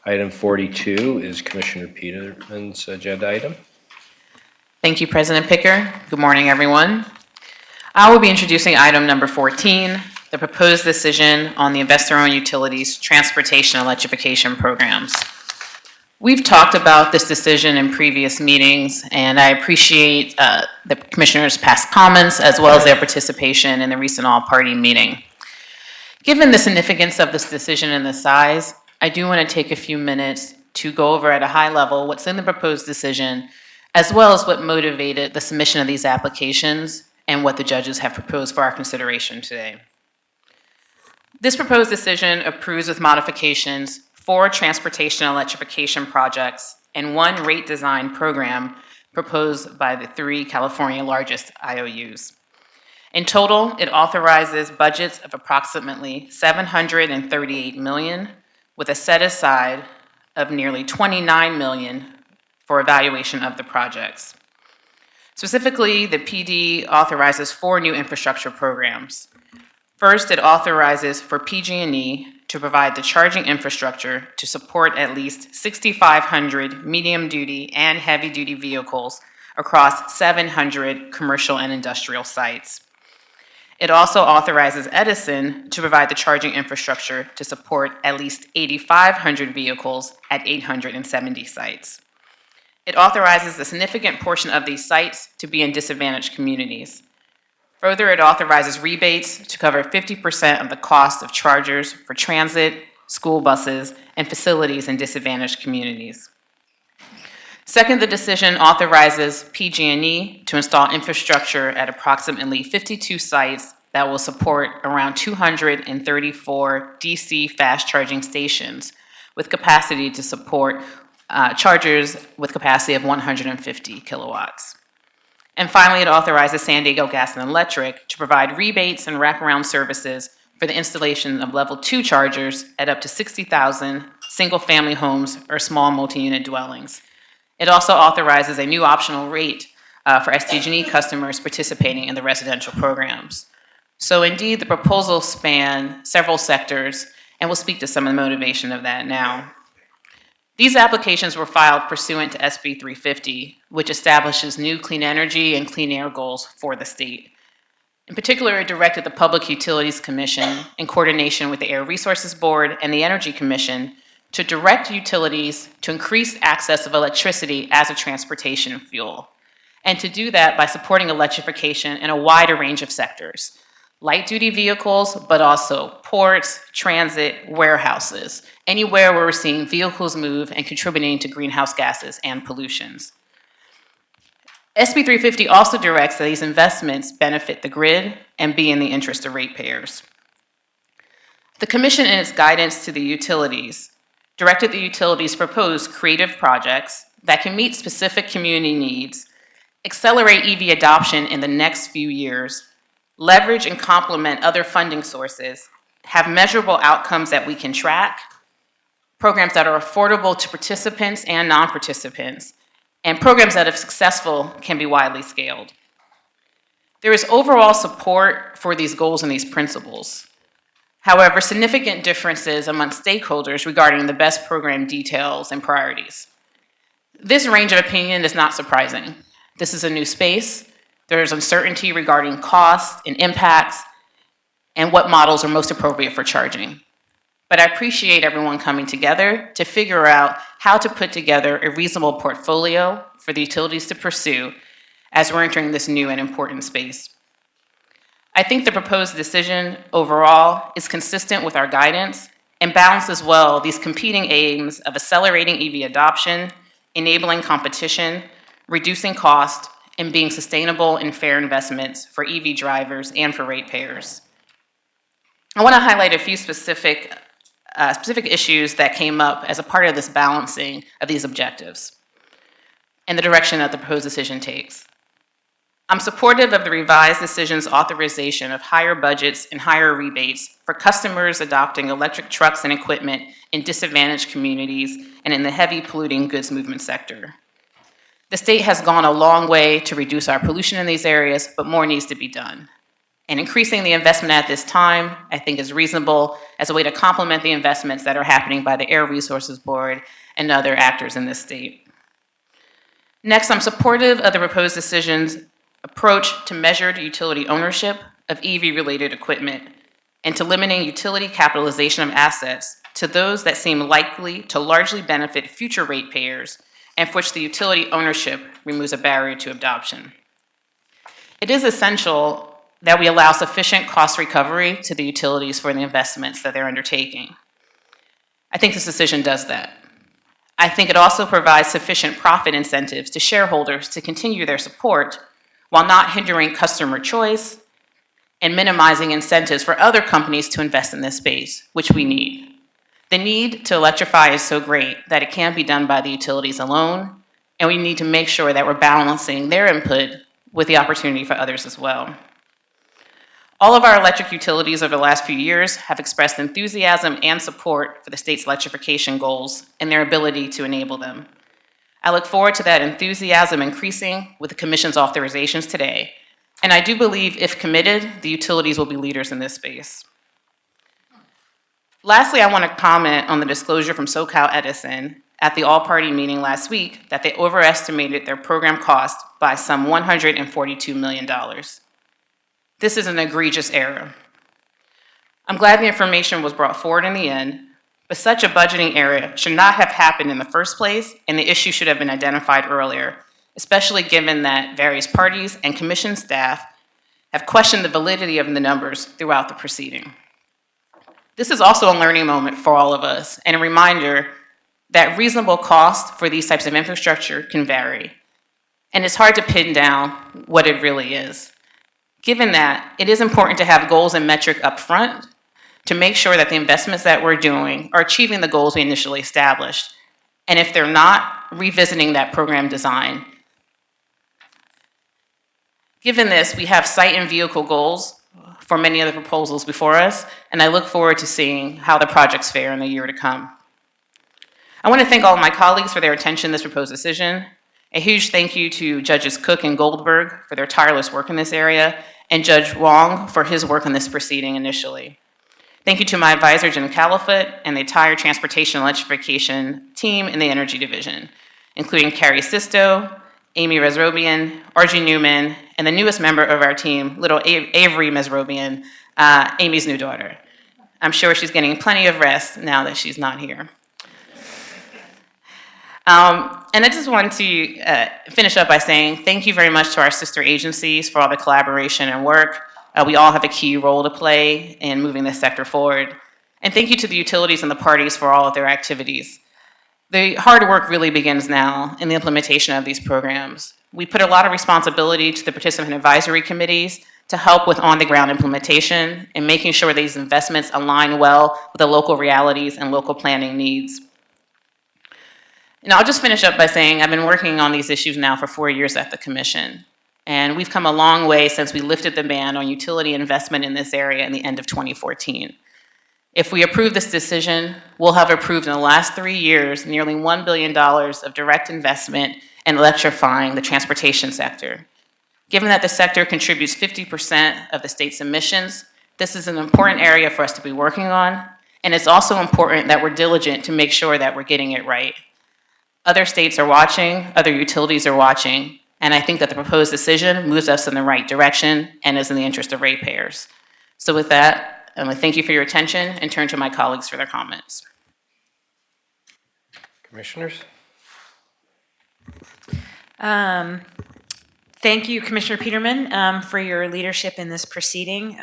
Item 42 is Commissioner Peterman's agenda item. Thank you, President Picker. Good morning, everyone. I will be introducing item number 14, the proposed decision on the investor-owned utilities transportation electrification programs. We've talked about this decision in previous meetings, and I appreciate the Commissioners' past comments as well as their participation in the recent all-party meeting. Given the significance of this decision and the size, I do want to take a few minutes to go over at a high level what's in the proposed decision, as well as what motivated the submission of these applications and what the judges have proposed for our consideration today. This proposed decision approves with modifications 4 transportation electrification projects and 1 rate design program proposed by the 3 California largest IOUs. In total, it authorizes budgets of approximately $738 million, with a set aside of nearly $29 million for evaluation of the projects. Specifically, the PD authorizes 4 new infrastructure programs. First, it authorizes for PG&E to provide the charging infrastructure to support at least 6,500 medium-duty and heavy-duty vehicles across 700 commercial and industrial sites. It also authorizes Edison to provide the charging infrastructure to support at least 8,500 vehicles at 870 sites. It authorizes a significant portion of these sites to be in disadvantaged communities. Further, it authorizes rebates to cover 50% of the cost of chargers for transit, school buses, and facilities in disadvantaged communities. Second, the decision authorizes PG&E to install infrastructure at approximately 52 sites that will support around 234 DC fast charging stations with capacity to support chargers with capacity of 150 kilowatts. And finally, it authorizes San Diego Gas and Electric to provide rebates and wraparound services for the installation of level 2 chargers at up to 60,000 single-family homes or small multi-unit dwellings. It also authorizes a new optional rate for SDG&E customers participating in the residential programs. So indeed, the proposals span several sectors, and we'll speak to some of the motivation of that now. These applications were filed pursuant to SB 350, which establishes new clean energy and clean air goals for the state. In particular, it directed the Public Utilities Commission, in coordination with the Air Resources Board and the Energy Commission, to direct utilities to increase access of electricity as a transportation fuel, and to do that by supporting electrification in a wider range of sectors, light-duty vehicles, but also ports, transit, warehouses, anywhere where we're seeing vehicles move and contributing to greenhouse gases and pollutions. SB 350 also directs that these investments benefit the grid and be in the interest of ratepayers. The Commission, in its guidance to the utilities, directed the utilities to propose creative projects that can meet specific community needs, accelerate EV adoption in the next few years, leverage and complement other funding sources, have measurable outcomes that we can track, programs that are affordable to participants and non-participants, and programs that, if successful, can be widely scaled. There is overall support for these goals and these principles. However, significant differences among stakeholders regarding the best program details and priorities. This range of opinion is not surprising. This is a new space. There is uncertainty regarding costs and impacts and what models are most appropriate for charging. But I appreciate everyone coming together to figure out how to put together a reasonable portfolio for the utilities to pursue as we're entering this new and important space. I think the proposed decision overall is consistent with our guidance and balances well these competing aims of accelerating EV adoption, enabling competition, reducing cost, and being sustainable and fair investments for EV drivers and for ratepayers. I want to highlight a few specific issues that came up as a part of this balancing of these objectives and the direction that the proposed decision takes. I'm supportive of the revised decision's authorization of higher budgets and higher rebates for customers adopting electric trucks and equipment in disadvantaged communities and in the heavy polluting goods movement sector. The state has gone a long way to reduce our pollution in these areas, but more needs to be done. And increasing the investment at this time, I think, is reasonable as a way to complement the investments that are happening by the Air Resources Board and other actors in this state. Next, I'm supportive of the proposed decision's approach to measured utility ownership of EV-related equipment and to limiting utility capitalization of assets to those that seem likely to largely benefit future ratepayers and for which the utility ownership removes a barrier to adoption. It is essential that we allow sufficient cost recovery to the utilities for the investments that they're undertaking. I think this decision does that. I think it also provides sufficient profit incentives to shareholders to continue their support while not hindering customer choice and minimizing incentives for other companies to invest in this space, which we need. The need to electrify is so great that it can't be done by the utilities alone, and we need to make sure that we're balancing their input with the opportunity for others as well. All of our electric utilities over the last few years have expressed enthusiasm and support for the state's electrification goals and their ability to enable them. I look forward to that enthusiasm increasing with the Commission's authorizations today, and I do believe, if committed, the utilities will be leaders in this space. Lastly, I want to comment on the disclosure from SoCal Edison at the all-party meeting last week that they overestimated their program cost by some $142 million. This is an egregious error. I'm glad the information was brought forward in the end, but such a budgeting error should not have happened in the first place, and the issue should have been identified earlier, especially given that various parties and Commission staff have questioned the validity of the numbers throughout the proceeding. This is also a learning moment for all of us, and a reminder that reasonable cost for these types of infrastructure can vary, and it's hard to pin down what it really is. Given that, it is important to have goals and metric up front to make sure that the investments that we're doing are achieving the goals we initially established. And if they're not, revisiting that program design. Given this, we have site and vehicle goals for many of the proposals before us, and I look forward to seeing how the projects fare in the year to come. I want to thank all of my colleagues for their attention to this proposed decision. A huge thank you to Judges Cook and Goldberg for their tireless work in this area, and Judge Wong for his work on this proceeding initially. Thank you to my advisor, Jim Califoot, and the entire Transportation Electrification team in the Energy Division, including Carrie Sisto, Amy Mesrobian, Arjun Newman, and the newest member of our team, little Avery Mesrobian, Amy's new daughter. I'm sure she's getting plenty of rest now that she's not here. And I just wanted to finish up by saying thank you very much to our sister agencies for all the collaboration and work. We all have a key role to play in moving this sector forward. And thank you to the utilities and the parties for all of their activities. The hard work really begins now in the implementation of these programs. We put a lot of responsibility to the participant advisory committees to help with on-the-ground implementation and making sure these investments align well with the local realities and local planning needs. And I'll just finish up by saying I've been working on these issues now for 4 years at the Commission. And we've come a long way since we lifted the ban on utility investment in this area in the end of 2014. If we approve this decision, we'll have approved in the last 3 years nearly $1 billion of direct investment in electrifying the transportation sector. Given that the sector contributes 50% of the state's emissions, this is an important area for us to be working on. And it's also important that we're diligent to make sure that we're getting it right. Other states are watching, other utilities are watching, and I think that the proposed decision moves us in the right direction and is in the interest of ratepayers. So with that, I want to thank you for your attention and turn to my colleagues for their comments. Commissioners? Thank you, Commissioner Peterman, for your leadership in this proceeding.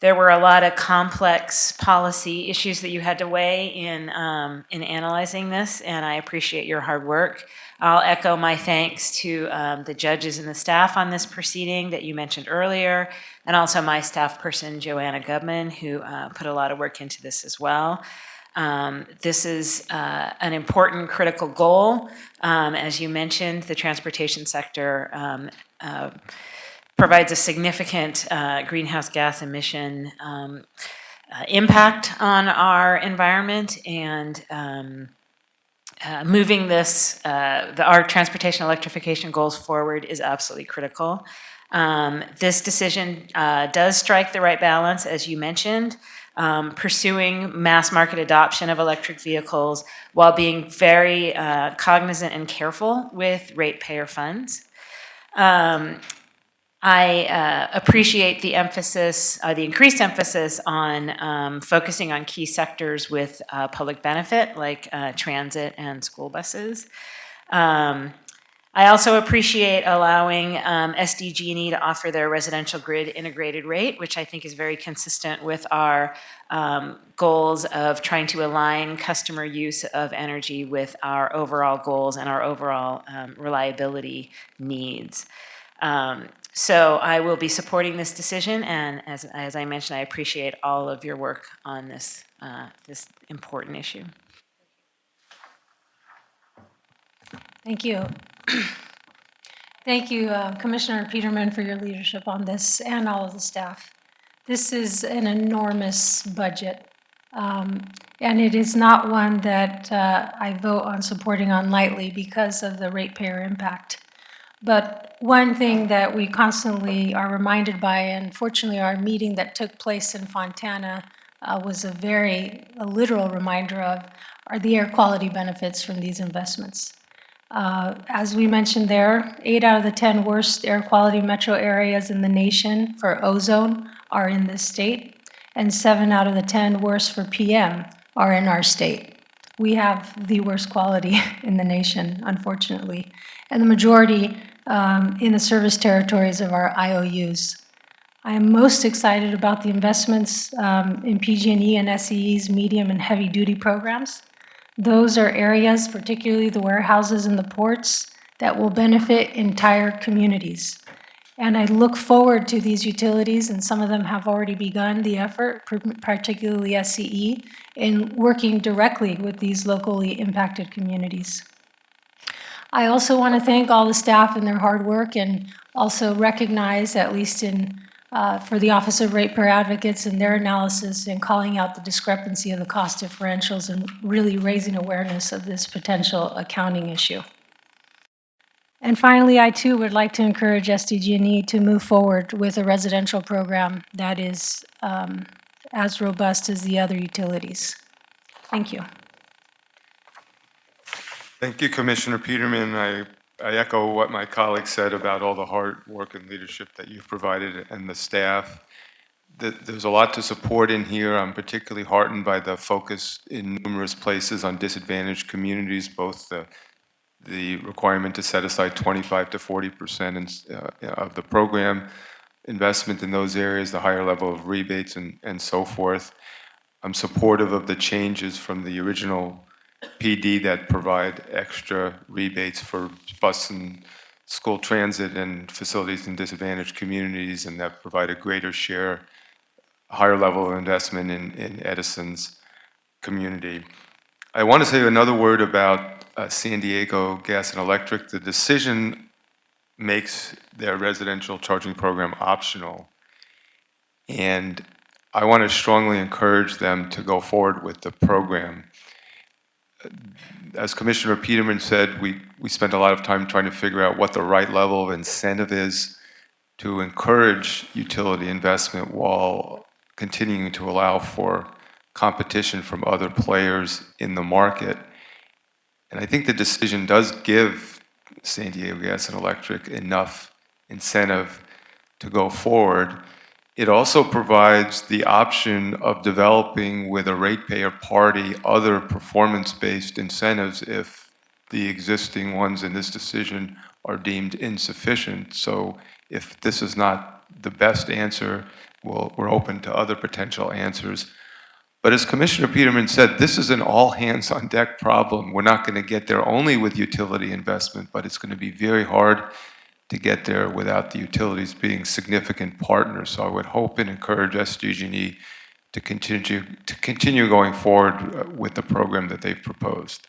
There were a lot of complex policy issues that you had to weigh in analyzing this, and I appreciate your hard work. I'll echo my thanks to the judges and the staff on this proceeding that you mentioned earlier, and also my staff person, Joanna Gubman, who put a lot of work into this as well. This is an important critical goal. As you mentioned, the transportation sector provides a significant greenhouse gas emission impact on our environment, and moving this, our transportation electrification goals forward is absolutely critical. This decision does strike the right balance, as you mentioned, pursuing mass market adoption of electric vehicles while being very cognizant and careful with ratepayer funds. I appreciate the emphasis, the increased emphasis on focusing on key sectors with public benefit, like transit and school buses. I also appreciate allowing SDG&E to offer their residential grid integrated rate, which I think is very consistent with our goals of trying to align customer use of energy with our overall goals and our overall reliability needs. So I will be supporting this decision, and as I mentioned, I appreciate all of your work on this, this important issue. Thank you. Thank you, Commissioner Peterman, for your leadership on this and all of the staff. This is an enormous budget, and it is not one that I vote on supporting on lightly because of the ratepayer impact. But one thing that we constantly are reminded by, and fortunately our meeting that took place in Fontana was a literal reminder of, are the air quality benefits from these investments. As we mentioned there, 8 out of the 10 worst air quality metro areas in the nation for ozone are in this state, and 7 out of the 10 worst for PM are in our state. We have the worst quality in the nation, unfortunately, and the majority in the service territories of our IOUs. I am most excited about the investments in PG&E and SCE's medium and heavy duty programs. Those are areas, particularly the warehouses and the ports, that will benefit entire communities. And I look forward to these utilities, and some of them have already begun the effort, particularly SCE, in working directly with these locally impacted communities. I also want to thank all the staff and their hard work, and also recognize, at least for the Office of Ratepayer Advocates and their analysis in calling out the discrepancy of the cost differentials and really raising awareness of this potential accounting issue. And finally, I too would like to encourage SDG&E to move forward with a residential program that is as robust as the other utilities. Thank you. Thank you, Commissioner Peterman. I echo what my colleague said about all the hard work and leadership that you've provided and the staff. There's a lot to support in here. I'm particularly heartened by the focus in numerous places on disadvantaged communities, both the requirement to set aside 25 to 40% of the program investment in those areas, the higher level of rebates and so forth. I'm supportive of the changes from the original PD that provide extra rebates for bus and school transit and facilities in disadvantaged communities, and that provide a greater share, higher level of investment in Edison's community. I want to say another word about San Diego Gas and Electric. The decision makes their residential charging program optional, and I want to strongly encourage them to go forward with the program. As Commissioner Peterman said, we spent a lot of time trying to figure out what the right level of incentive is to encourage utility investment while continuing to allow for competition from other players in the market. And I think the decision does give San Diego Gas and Electric enough incentive to go forward. It also provides the option of developing with a ratepayer party other performance-based incentives if the existing ones in this decision are deemed insufficient. So if this is not the best answer, we're open to other potential answers. But as Commissioner Peterman said, this is an all-hands-on-deck problem. We're not going to get there only with utility investment, but it's going to be very hard to get there without the utilities being significant partners. So I would hope and encourage SDG&E to continue going forward with the program that they've proposed.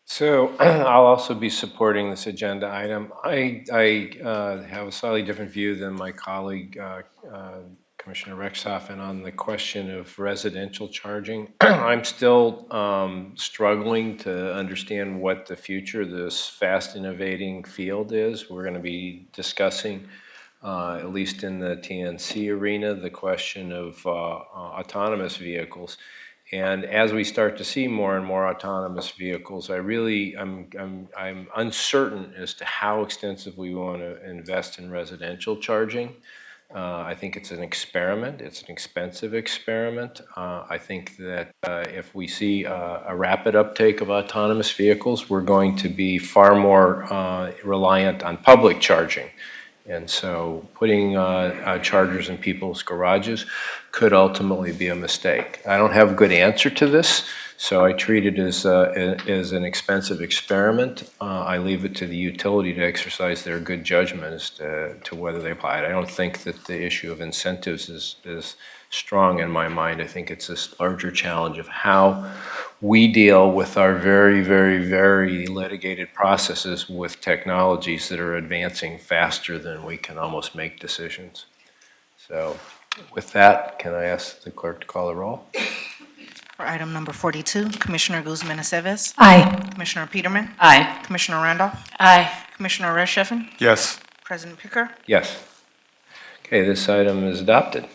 So I'll also be supporting this agenda item. I have a slightly different view than my colleague, Commissioner Rexhoff, and on the question of residential charging, I'm still struggling to understand what the future of this fast innovating field is. We're going to be discussing, at least in the TNC arena, the question of autonomous vehicles. And as we start to see more and more autonomous vehicles, I'm uncertain as to how extensively we want to invest in residential charging. I think it's an experiment. It's an expensive experiment. I think that if we see a rapid uptake of autonomous vehicles, we're going to be far more reliant on public charging. And so putting chargers in people's garages could ultimately be a mistake. I don't have a good answer to this, so I treat it as an expensive experiment. I leave it to the utility to exercise their good judgment as to whether they apply it. I don't think that the issue of incentives is strong in my mind. I think it's this larger challenge of how we deal with our very, very, very litigated processes with technologies that are advancing faster than we can almost make decisions. So with that, can I ask the clerk to call the roll? For item number 42, Commissioner Guzman Aceves. Aye. Commissioner Peterman. Aye. Commissioner Randolph. Aye. Commissioner Reshefin. Yes. President Picker. Yes. Okay, this item is adopted.